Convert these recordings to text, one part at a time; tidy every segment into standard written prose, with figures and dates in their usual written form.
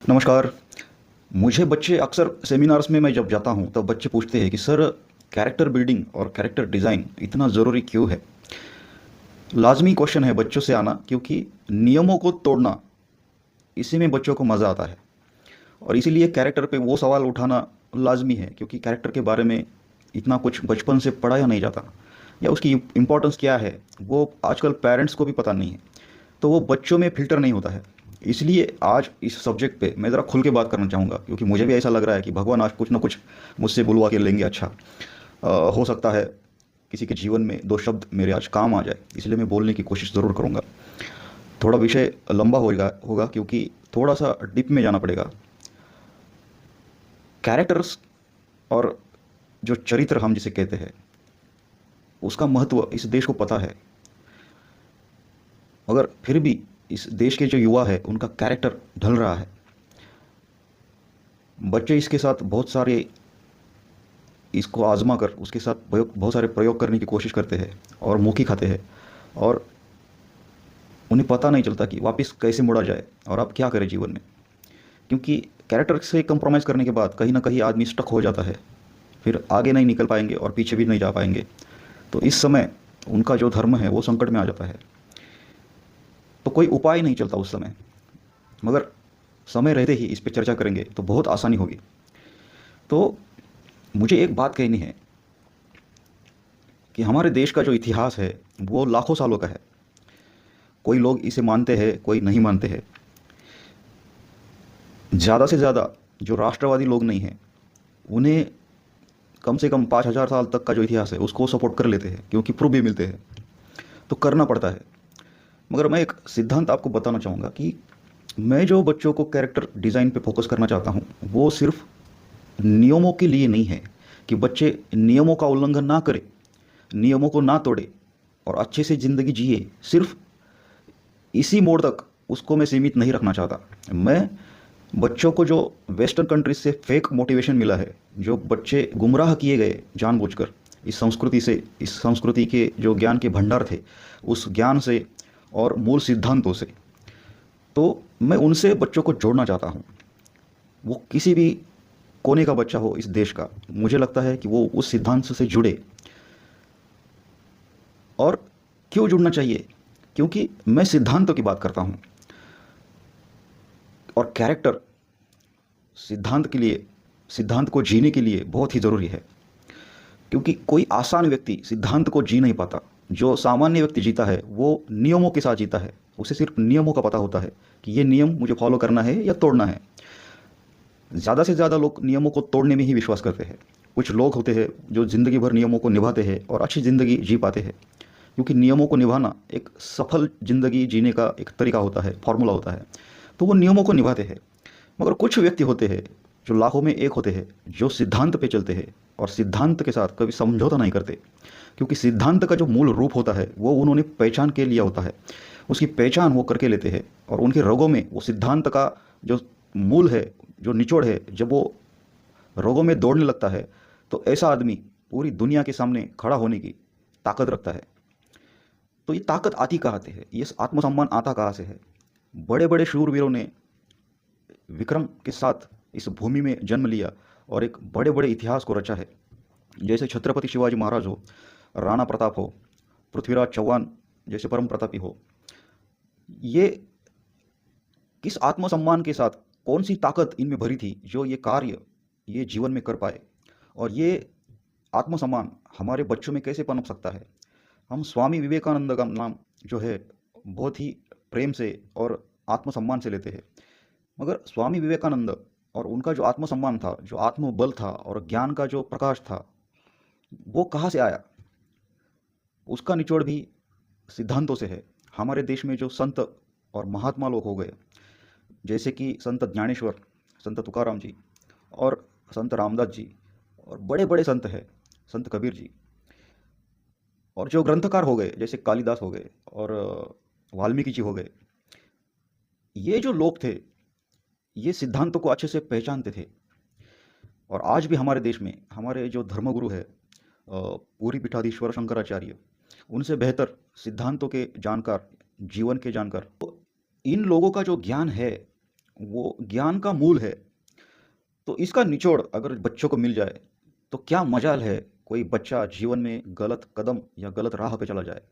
नमस्कार। मुझे बच्चे अक्सर सेमिनार्स में मैं जब जाता हूँ तब बच्चे पूछते हैं कि सर, कैरेक्टर बिल्डिंग और कैरेक्टर डिज़ाइन इतना ज़रूरी क्यों है? लाज़मी क्वेश्चन है बच्चों से आना, क्योंकि नियमों को तोड़ना, इसी में बच्चों को मज़ा आता है। और इसीलिए कैरेक्टर पे वो सवाल उठाना लाज़मी है, क्योंकि कैरेक्टर के बारे में इतना कुछ बचपन से पढ़ाया नहीं जाता, या उसकी इम्पोर्टेंस क्या है वो आजकल पेरेंट्स को भी पता नहीं है। तो वो बच्चों में फ़िल्टर नहीं होता है। इसलिए आज इस सब्जेक्ट पे मैं ज़रा खुल के बात करना चाहूँगा, क्योंकि मुझे भी ऐसा लग रहा है कि भगवान आज कुछ ना कुछ मुझसे बुलवा के लेंगे। अच्छा, हो सकता है किसी के जीवन में 2 शब्द मेरे आज काम आ जाए, इसलिए मैं बोलने की कोशिश ज़रूर करूँगा। थोड़ा विषय लंबा होगा क्योंकि थोड़ा-सा डीप में जाना पड़ेगा। कैरेक्टर्स और जो चरित्र हम जिसे कहते हैं, उसका महत्व इस देश को पता है। मगर फिर भी इस देश के जो युवा है उनका कैरेक्टर ढल रहा है। बच्चे इसके साथ बहुत सारे इसको आज़मा कर उसके साथ बहुत सारे प्रयोग करने की कोशिश करते हैं और मुँह खाते हैं, और उन्हें पता नहीं चलता कि वापस कैसे मुड़ा जाए और अब क्या करें जीवन में। क्योंकि कैरेक्टर से कंप्रोमाइज़ करने के बाद कहीं न कहीं आदमी स्टक हो जाता है, फिर आगे नहीं निकल पाएंगे और पीछे भी नहीं जा पाएंगे। तो इस समय उनका जो धर्म है वो संकट में आ जाता है। तो कोई उपाय नहीं चलता उस समय। मगर समय रहते ही इस पे चर्चा करेंगे तो बहुत आसानी होगी। तो मुझे एक बात कहनी है कि हमारे देश का जो इतिहास है वो लाखों सालों का है। कोई लोग इसे मानते हैं, कोई नहीं मानते हैं। ज़्यादा से ज़्यादा जो राष्ट्रवादी लोग नहीं हैं, उन्हें कम से कम 5,000 साल तक का जो इतिहास है उसको सपोर्ट कर लेते हैं, क्योंकि प्रूफ भी मिलते हैं। तो करना पड़ता है। मगर मैं एक सिद्धांत आपको बताना चाहूँगा कि मैं जो बच्चों को कैरेक्टर डिज़ाइन पे फोकस करना चाहता हूँ वो सिर्फ नियमों के लिए नहीं है कि बच्चे नियमों का उल्लंघन ना करें, नियमों को ना तोड़े और अच्छे से ज़िंदगी जिए। सिर्फ इसी मोड़ तक उसको मैं सीमित नहीं रखना चाहता। मैं बच्चों को जो वेस्टर्न कंट्रीज से फेक मोटिवेशन मिला है, जो बच्चे गुमराह किए गए जानबूझकर इस संस्कृति से, इस संस्कृति के जो ज्ञान के भंडार थे उस ज्ञान से और मूल सिद्धांतों से, तो मैं उनसे बच्चों को जोड़ना चाहता हूँ। वो किसी भी कोने का बच्चा हो इस देश का, मुझे लगता है कि वो उस सिद्धांत से जुड़े। और क्यों जुड़ना चाहिए? क्योंकि मैं सिद्धांतों की बात करता हूँ, और कैरेक्टर सिद्धांत के लिए, सिद्धांत को जीने के लिए बहुत ही ज़रूरी है। क्योंकि कोई आसान व्यक्ति सिद्धांत को जी नहीं पाता। जो सामान्य व्यक्ति जीता है वो नियमों के साथ जीता है। उसे सिर्फ नियमों का पता होता है कि ये नियम मुझे फॉलो करना है या तोड़ना है। ज़्यादा से ज़्यादा लोग नियमों को तोड़ने में ही विश्वास करते हैं। कुछ लोग होते हैं जो ज़िंदगी भर नियमों को निभाते हैं और अच्छी ज़िंदगी जी पाते हैं, क्योंकि नियमों को निभाना एक सफल ज़िंदगी जीने का एक तरीका होता है, फॉर्मूला होता है। तो वो नियमों को निभाते हैं। मगर कुछ व्यक्ति होते हैं जो लाखों में एक होते हैं, जो सिद्धांत पे चलते हैं और सिद्धांत के साथ कभी समझौता नहीं करते। क्योंकि सिद्धांत का जो मूल रूप होता है वो उन्होंने पहचान के लिया होता है, उसकी पहचान वो करके लेते हैं, और उनके रगों में वो सिद्धांत का जो मूल है, जो निचोड़ है, जब वो रगों में दौड़ने लगता है तो ऐसा आदमी पूरी दुनिया के सामने खड़ा होने की ताकत रखता है। तो ये ताकत आती कहाँ से है, ये आत्मसम्मान आता कहाँ से है? बड़े बड़े शूरवीरों ने विक्रम के साथ इस भूमि में जन्म लिया और एक बड़े बड़े इतिहास को रचा है। जैसे छत्रपति शिवाजी महाराज हो, राणा प्रताप हो, पृथ्वीराज चौहान जैसे परम प्रतापी हो। ये किस आत्मसम्मान के साथ, कौन सी ताकत इनमें भरी थी जो ये कार्य ये जीवन में कर पाए? और ये आत्मसम्मान हमारे बच्चों में कैसे पनप सकता है? हम स्वामी विवेकानंद का नाम जो है बहुत ही प्रेम से और आत्मसम्मान से लेते हैं। मगर स्वामी विवेकानंद और उनका जो आत्मसम्मान था, जो आत्मबल था और ज्ञान का जो प्रकाश था, वो कहाँ से आया? उसका निचोड़ भी सिद्धांतों से है। हमारे देश में जो संत और महात्मा लोग हो गए, जैसे कि संत ज्ञानेश्वर, संत तुकाराम जी और संत रामदास जी, और बड़े बड़े संत हैं, संत कबीर जी, और जो ग्रंथकार हो गए जैसे कालिदास हो गए और वाल्मीकि जी हो गए, ये जो लोग थे ये सिद्धांतों को अच्छे से पहचानते थे। और आज भी हमारे देश में हमारे जो धर्मगुरु है पूरी पीठाधीश्वर शंकराचार्य, उनसे बेहतर सिद्धांतों के जानकार, जीवन के जानकार, तो इन लोगों का जो ज्ञान है वो ज्ञान का मूल है। तो इसका निचोड़ अगर बच्चों को मिल जाए तो क्या मजाल है कोई बच्चा जीवन में गलत कदम या गलत राह पे चला जाए।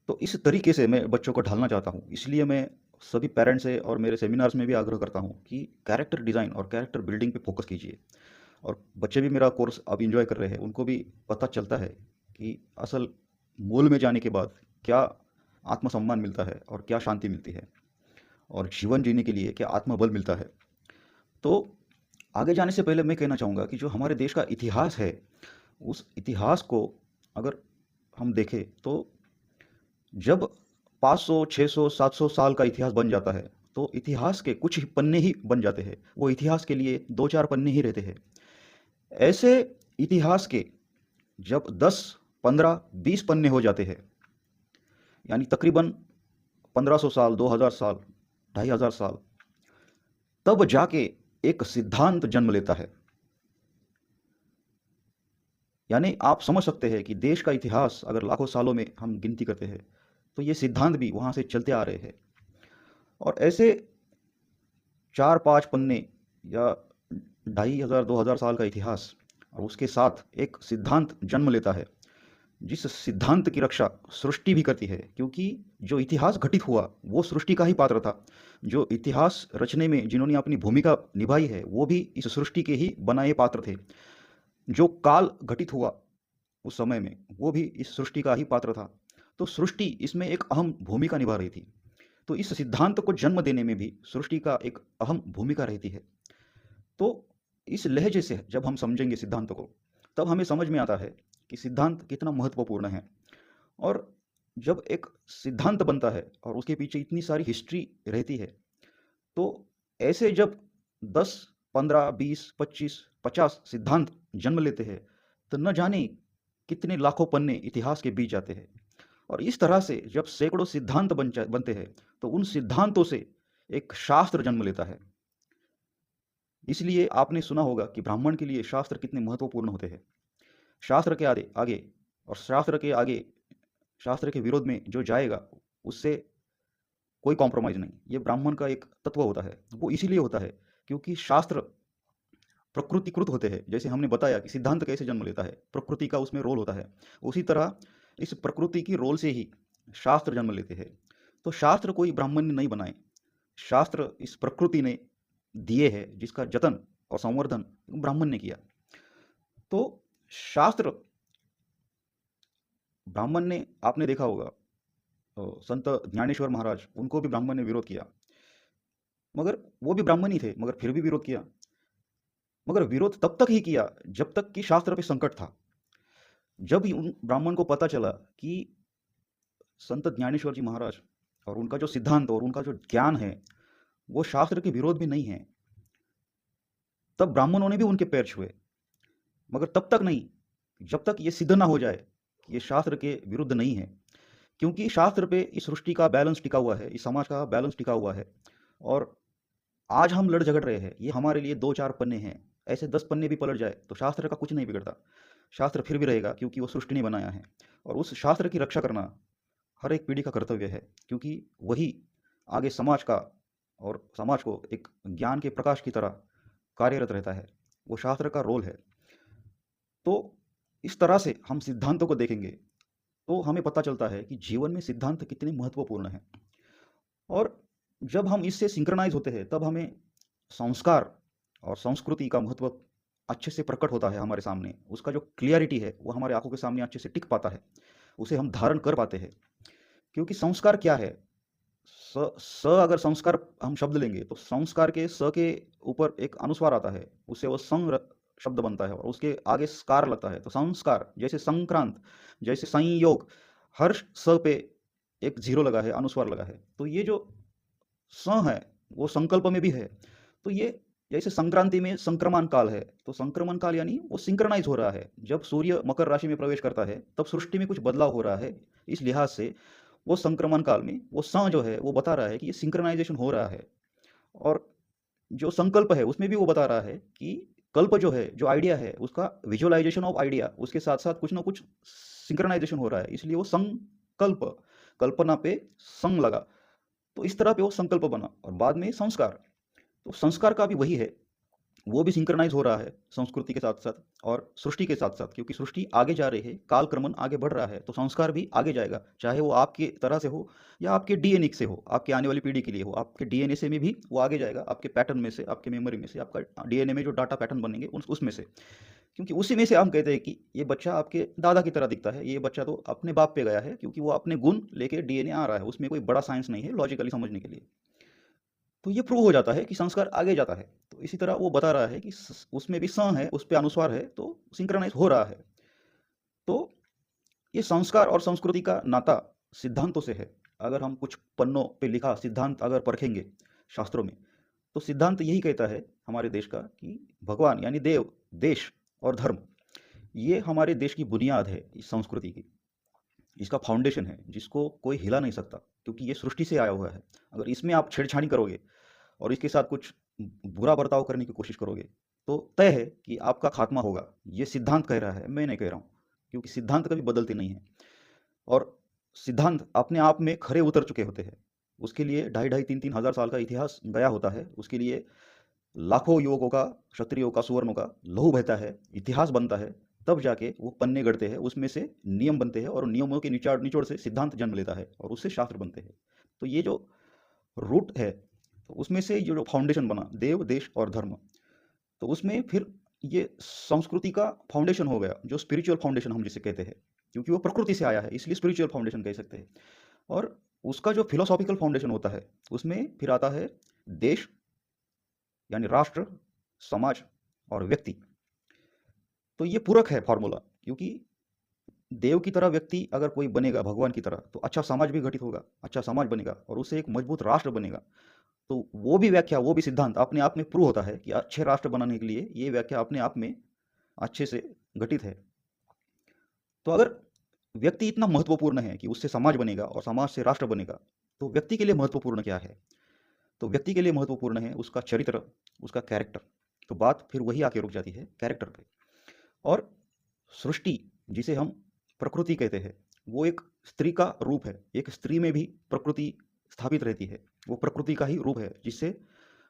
तो इस तरीके से मैं बच्चों को ढालना चाहता हूँ। इसलिए मैं सभी पेरेंट्स से और मेरे सेमिनार्स में भी आग्रह करता हूँ कि कैरेक्टर डिज़ाइन और कैरेक्टर बिल्डिंग पे फोकस कीजिए। और बच्चे भी मेरा कोर्स अब इंजॉय कर रहे हैं, उनको भी पता चलता है कि असल मूल में जाने के बाद क्या आत्मसम्मान मिलता है और क्या शांति मिलती है और जीवन जीने के लिए क्या आत्मबल मिलता है। तो आगे जाने से पहले मैं कहना चाहूँगा कि जो हमारे देश का इतिहास है, उस इतिहास को अगर हम देखें तो जब 500, 600, 700 साल का इतिहास बन जाता है, तो इतिहास के कुछ ही पन्ने ही बन जाते हैं। वो इतिहास के लिए 2-4 पन्ने ही रहते हैं। ऐसे इतिहास के जब 10, 15, 20 पन्ने हो जाते हैं, यानी तकरीबन 1500 साल, 2000 साल, 2500 साल, तब जाके एक सिद्धांत जन्म लेता है। यानी आप समझ सकते हैं कि देश का इतिहास अगर लाखों सालों में हम गिनती करते हैं, तो ये सिद्धांत भी वहाँ से चलते आ रहे हैं। और ऐसे 4-5 पन्ने या 2500, 2000 साल का इतिहास और उसके साथ एक सिद्धांत जन्म लेता है, जिस सिद्धांत की रक्षा सृष्टि भी करती है, क्योंकि जो इतिहास घटित हुआ वो सृष्टि का ही पात्र था। जो इतिहास रचने में जिन्होंने अपनी भूमिका निभाई है, वो भी इस सृष्टि के ही बनाए पात्र थे। जो काल घटित हुआ उस समय में, वो भी इस सृष्टि का ही पात्र था। तो सृष्टि इसमें एक अहम भूमिका निभा रही थी। तो इस सिद्धांत को जन्म देने में भी सृष्टि का एक अहम भूमिका रहती है। तो इस लहजे से जब हम समझेंगे सिद्धांत को, तब हमें समझ में आता है कि सिद्धांत कितना महत्वपूर्ण है। और जब एक सिद्धांत बनता है और उसके पीछे इतनी सारी हिस्ट्री रहती है, तो ऐसे जब 10, 15, 20, 25, 50 सिद्धांत जन्म लेते हैं, तो न जाने कितने लाखों पन्ने इतिहास के बीत जाते हैं। और इस तरह से जब सैकड़ों सिद्धांत बनते हैं, तो उन सिद्धांतों से एक शास्त्र जन्म लेता है। इसलिए आपने सुना होगा कि ब्राह्मण के लिए शास्त्र कितने महत्वपूर्ण होते हैं। शास्त्र के आगे आगे और शास्त्र के आगे, शास्त्र के विरोध में जो जाएगा, उससे कोई कॉम्प्रोमाइज़ नहीं। ये ब्राह्मण का एक तत्व होता है। वो इसीलिए होता है क्योंकि शास्त्र प्रकृतिकृत होते हैं। जैसे हमने बताया कि सिद्धांत कैसे जन्म लेता है, प्रकृति का उसमें रोल होता है। उसी तरह इस प्रकृति की रोल से ही शास्त्र जन्म लेते हैं। तो शास्त्र कोई ब्राह्मण ने नहीं बनाए, शास्त्र इस प्रकृति ने दिए हैं, जिसका जतन और संवर्धन ब्राह्मण ने किया। तो शास्त्र ब्राह्मण ने, आपने देखा होगा संत ज्ञानेश्वर महाराज, उनको भी ब्राह्मण ने विरोध किया। मगर वो भी ब्राह्मण ही थे, मगर फिर भी विरोध किया। मगर विरोध तब तक ही किया जब तक कि शास्त्र पे संकट था। जब ही उन ब्राह्मण को पता चला कि संत ज्ञानेश्वर जी महाराज और उनका जो सिद्धांत और उनका जो ज्ञान है, वो शास्त्र के विरोध में नहीं है, तब ब्राह्मणों ने भी उनके पैर छुए। मगर तब तक नहीं, जब तक ये सिद्ध ना हो जाए कि ये शास्त्र के विरुद्ध नहीं है। क्योंकि शास्त्र पे इस सृष्टि का बैलेंस टिका हुआ है, इस समाज का बैलेंस टिका हुआ है। और आज हम लड़ झगड़ रहे हैं, ये हमारे लिए 2-4 पन्ने हैं। ऐसे 10 पन्ने भी पलट जाए तो शास्त्र का कुछ नहीं बिगड़ता। शास्त्र फिर भी रहेगा, क्योंकि वो सृष्टि ने बनाया है। और उस शास्त्र की रक्षा करना हर एक पीढ़ी का कर्तव्य है, क्योंकि वही आगे समाज का और समाज को एक ज्ञान के प्रकाश की तरह कार्यरत रहता है। वो शास्त्र का रोल है। तो इस तरह से हम सिद्धांतों को देखेंगे तो हमें पता चलता है कि जीवन में सिद्धांत कितने महत्वपूर्ण हैं। और जब हम इससे सिंक्रनाइज होते हैं, तब हमें संस्कार और संस्कृति का महत्व अच्छे से प्रकट होता है हमारे सामने। उसका जो क्लियरिटी है, वो हमारे आंखों के सामने अच्छे से टिक पाता है। उसे हम धारण कर पाते हैं। क्योंकि संस्कार क्या है? अगर संस्कार हम शब्द लेंगे, तो संस्कार के स के ऊपर एक अनुस्वार आता है, उससे वो शब्द बनता है और उसके आगे स्कार लगता है। तो संस्कार, जैसे संक्रांत, जैसे संयोग, हर स पे एक जीरो लगा है, अनुस्वार लगा है। तो ये जो स है, वो संकल्प में भी है। तो ये जैसे संक्रांति में संक्रमण काल है, तो संक्रमण काल यानी वो सिंक्रनाइज हो रहा है। जब सूर्य मकर राशि में प्रवेश करता है, तब सृष्टि में कुछ बदलाव हो रहा है। इस लिहाज से वो संक्रमण काल में वो स जो है, वो बता रहा है कि ये सिंक्रनाइजेशन हो रहा है। और जो संकल्प है, उसमें भी वो बता रहा है कि कल्प जो है, जो आइडिया है, उसका विजुअलाइजेशन ऑफ आइडिया, उसके साथ साथ कुछ ना कुछ सिंक्रनाइजेशन हो रहा है। इसलिए वो संकल्प, कल्पना पे संग लगा। तो इस तरह पे वो संकल्प बना। और बाद में संस्कार, तो संस्कार का भी वही है, वो भी सिंक्रोनाइज हो रहा है संस्कृति के साथ साथ और सृष्टि के साथ साथ, क्योंकि सृष्टि आगे जा रही है, काल क्रमन आगे बढ़ रहा है, तो संस्कार भी आगे जाएगा, चाहे वो आपकी तरह से हो या आपके डीएनए से हो, आपकी आने वाली पीढ़ी के लिए हो, आपके डीएनए से में भी वो आगे जाएगा, आपके पैटर्न में से, आपके मेमोरी में से, आपका डीएनए में जो डाटा पैटर्न बनेंगे उसमें से, क्योंकि उसी में से हम कहते हैं कि ये बच्चा आपके दादा की तरह दिखता है, ये बच्चा तो अपने बाप पे गया है, क्योंकि वो अपने गुण लेके डीएनए आ रहा है, उसमें कोई बड़ा साइंस नहीं है लॉजिकली समझने के लिए। तो ये प्रूव हो जाता है कि संस्कार आगे जाता है। तो इसी तरह वो बता रहा है कि उसमें भी स है, उस पे अनुस्वार है, तो सिंक्रोनाइज हो रहा है। तो ये संस्कार और संस्कृति का नाता सिद्धांतों से है। अगर हम कुछ पन्नों पे लिखा सिद्धांत अगर परखेंगे शास्त्रों में, तो सिद्धांत यही कहता है हमारे देश का कि भगवान यानी देव, देश और धर्म, ये हमारे देश की बुनियाद है इस संस्कृति की, इसका फाउंडेशन है, जिसको कोई हिला नहीं सकता, क्योंकि ये सृष्टि से आया हुआ है। अगर इसमें आप छेड़छाड़ी करोगे और इसके साथ कुछ बुरा बर्ताव करने की कोशिश करोगे, तो तय है कि आपका खात्मा होगा। ये सिद्धांत कह रहा है, मैं नहीं कह रहा हूँ, क्योंकि सिद्धांत कभी बदलते नहीं हैं। और सिद्धांत अपने आप में खरे उतर चुके होते हैं। उसके लिए ढाई ढाई 3-3 हज़ार साल का इतिहास गया होता है। उसके लिए लाखों युवकों का, क्षत्रियों का, सुवर्णों का लहू बहता है, इतिहास बनता है, तब जाके वो पन्ने गढ़ते हैं, उसमें से नियम बनते हैं, और नियमों के निचोड़ निचोड़ से सिद्धांत जन्म लेता है, और उससे शास्त्र बनते हैं। तो ये जो रूट है, तो उसमें से ये जो फाउंडेशन बना देव, देश और धर्म, तो उसमें फिर ये संस्कृति का फाउंडेशन हो गया, जो स्पिरिचुअल फाउंडेशन हम जिसे कहते हैं, क्योंकि वो प्रकृति से आया है, इसलिए स्पिरिचुअल फाउंडेशन कह सकते हैं। और उसका जो फिलोसॉफिकल फाउंडेशन होता है, उसमें फिर आता है देश यानी राष्ट्र, समाज और व्यक्ति। तो ये पूरक है फॉर्मूला, क्योंकि देव की तरह व्यक्ति अगर कोई बनेगा भगवान की तरह, तो अच्छा समाज भी गठित होगा, अच्छा समाज बनेगा, और उससे एक मजबूत राष्ट्र बनेगा। तो वो भी व्याख्या, वो भी सिद्धांत अपने आप में प्रूव होता है कि अच्छे राष्ट्र बनाने के लिए ये व्याख्या अपने आप में अच्छे से घटित है। तो अगर व्यक्ति इतना महत्वपूर्ण है कि उससे समाज बनेगा और समाज से राष्ट्र बनेगा, तो व्यक्ति के लिए महत्वपूर्ण क्या है? तो व्यक्ति के लिए महत्वपूर्ण है उसका चरित्र, उसका कैरेक्टर। तो बात फिर वही आके रुक जाती है कैरेक्टर पे। और सृष्टि, जिसे हम प्रकृति कहते हैं, वो एक स्त्री का रूप है। एक स्त्री में भी प्रकृति स्थापित रहती है, वो प्रकृति का ही रूप है, जिससे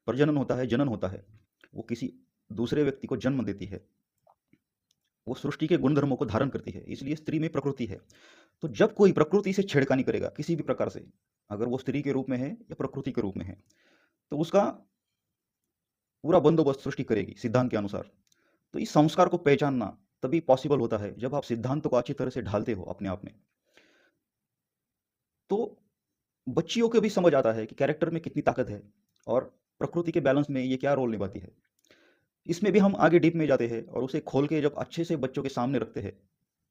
प्रजनन होता है, जनन होता है, वो किसी दूसरे व्यक्ति को जन्म देती है, वो सृष्टि के गुणधर्मों को धारण करती है, इसलिए स्त्री में प्रकृति है। तो जब कोई प्रकृति से छेड़खानी करेगा किसी भी प्रकार से, अगर वो स्त्री के रूप में है या प्रकृति के रूप में है, तो उसका पूरा बंदोबस्त सृष्टि करेगी सिद्धांत के अनुसार। तो इस संस्कार को पहचानना तभी पॉसिबल होता है जब आप सिद्धांत को अच्छी तरह से ढालते हो अपने आप में। तो बच्चियों को भी समझ आता है कि कैरेक्टर में कितनी ताकत है, और प्रकृति के बैलेंस में ये क्या रोल निभाती है। इसमें भी हम आगे डीप में जाते हैं, और उसे खोल के जब अच्छे से बच्चों के सामने रखते हैं,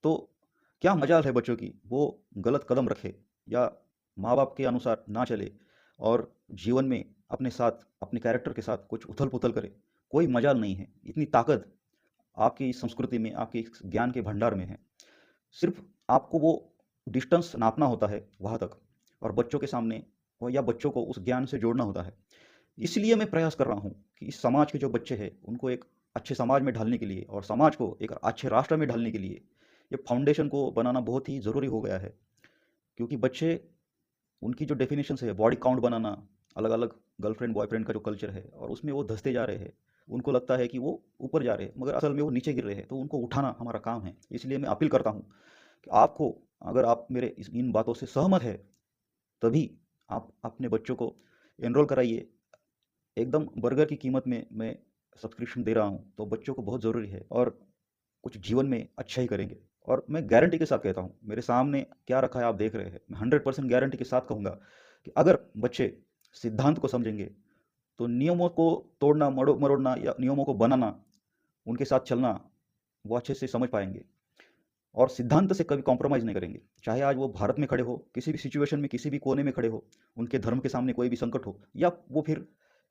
तो क्या मजाल है बच्चों की वो गलत कदम रखे या माँ बाप के अनुसार ना चले, और जीवन में अपने साथ, अपने कैरेक्टर के साथ कुछ उथल पुथल करे। कोई मजाल नहीं है, इतनी ताकत आपकी इस संस्कृति में, आपके इस ज्ञान के भंडार में है। सिर्फ आपको वो डिस्टेंस नापना होता है वहाँ तक, और बच्चों के सामने या बच्चों को उस ज्ञान से जोड़ना होता है। इसलिए मैं प्रयास कर रहा हूँ कि इस समाज के जो बच्चे हैं उनको एक अच्छे समाज में ढालने के लिए, और समाज को एक अच्छे राष्ट्र में ढालने के लिए ये फाउंडेशन को बनाना बहुत ही ज़रूरी हो गया है। क्योंकि बच्चे, उनकी जो डेफिनेशंस है, बॉडी काउंट बनाना, अलग अलग गर्लफ्रेंड बॉयफ्रेंड का जो कल्चर है, और उसमें वो धंसते जा रहे हैं। उनको लगता है कि वो ऊपर जा रहे हैं, मगर असल में वो नीचे गिर रहे हैं, तो उनको उठाना हमारा काम है। इसलिए मैं अपील करता हूँ कि आपको, अगर आप मेरे इन बातों से सहमत है, तभी आप अपने बच्चों को एनरोल कराइए। एकदम बर्गर की कीमत में मैं सब्सक्रिप्शन दे रहा हूँ, तो बच्चों को बहुत ज़रूरी है, और कुछ जीवन में अच्छा ही करेंगे। और मैं गारंटी के साथ कहता हूँ, मेरे सामने क्या रखा है आप देख रहे हैं, मैं 100% गारंटी के साथ कहूँगा कि अगर बच्चे सिद्धांत को समझेंगे, तो नियमों को तोड़ना, मरोड़ना या नियमों को बनाना, उनके साथ चलना, वो अच्छे से समझ पाएंगे, और सिद्धांत से कभी कॉम्प्रोमाइज़ नहीं करेंगे। चाहे आज वो भारत में खड़े हो, किसी भी सिचुएशन में, किसी भी कोने में खड़े हो, उनके धर्म के सामने कोई भी संकट हो, या वो फिर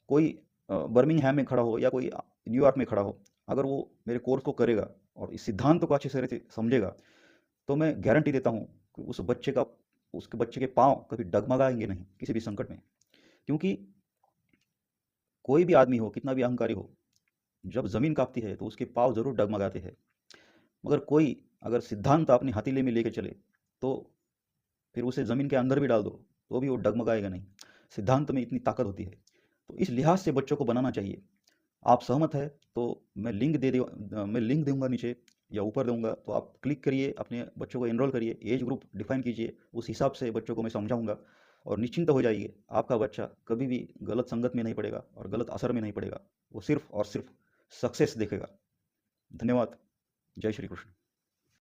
कोई बर्मिंगहैम में खड़ा हो या कोई न्यूयॉर्क में खड़ा हो, अगर वो मेरे कोर्स को करेगा और इस सिद्धांत को अच्छे से समझेगा, तो मैं गारंटी देता हूँ कि उसके बच्चे के पाँव कभी डगमगाएंगे नहीं किसी भी संकट में। क्योंकि कोई भी आदमी हो, कितना भी अहंकारी हो, जब ज़मीन काँपती है तो उसके पाँव ज़रूर डगमगाते हैं। मगर कोई अगर सिद्धांत अपने हथेली में लेके चले, तो फिर उसे ज़मीन के अंदर भी डाल दो, तो भी वो डगमगाएगा नहीं। सिद्धांत में इतनी ताकत होती है। तो इस लिहाज से बच्चों को बनाना चाहिए। आप सहमत है तो मैं लिंक दूंगा नीचे या ऊपर दूंगा, तो आप क्लिक करिए, अपने बच्चों को एनरोल करिए, एज ग्रुप डिफाइन कीजिए, उस हिसाब से बच्चों को मैं समझाऊंगा और निश्चिंत हो जाइए, आपका बच्चा कभी भी गलत संगत में नहीं पड़ेगा और गलत असर में नहीं पड़ेगा। वो सिर्फ और सिर्फ सक्सेस देखेगा। धन्यवाद। जय श्री कृष्ण।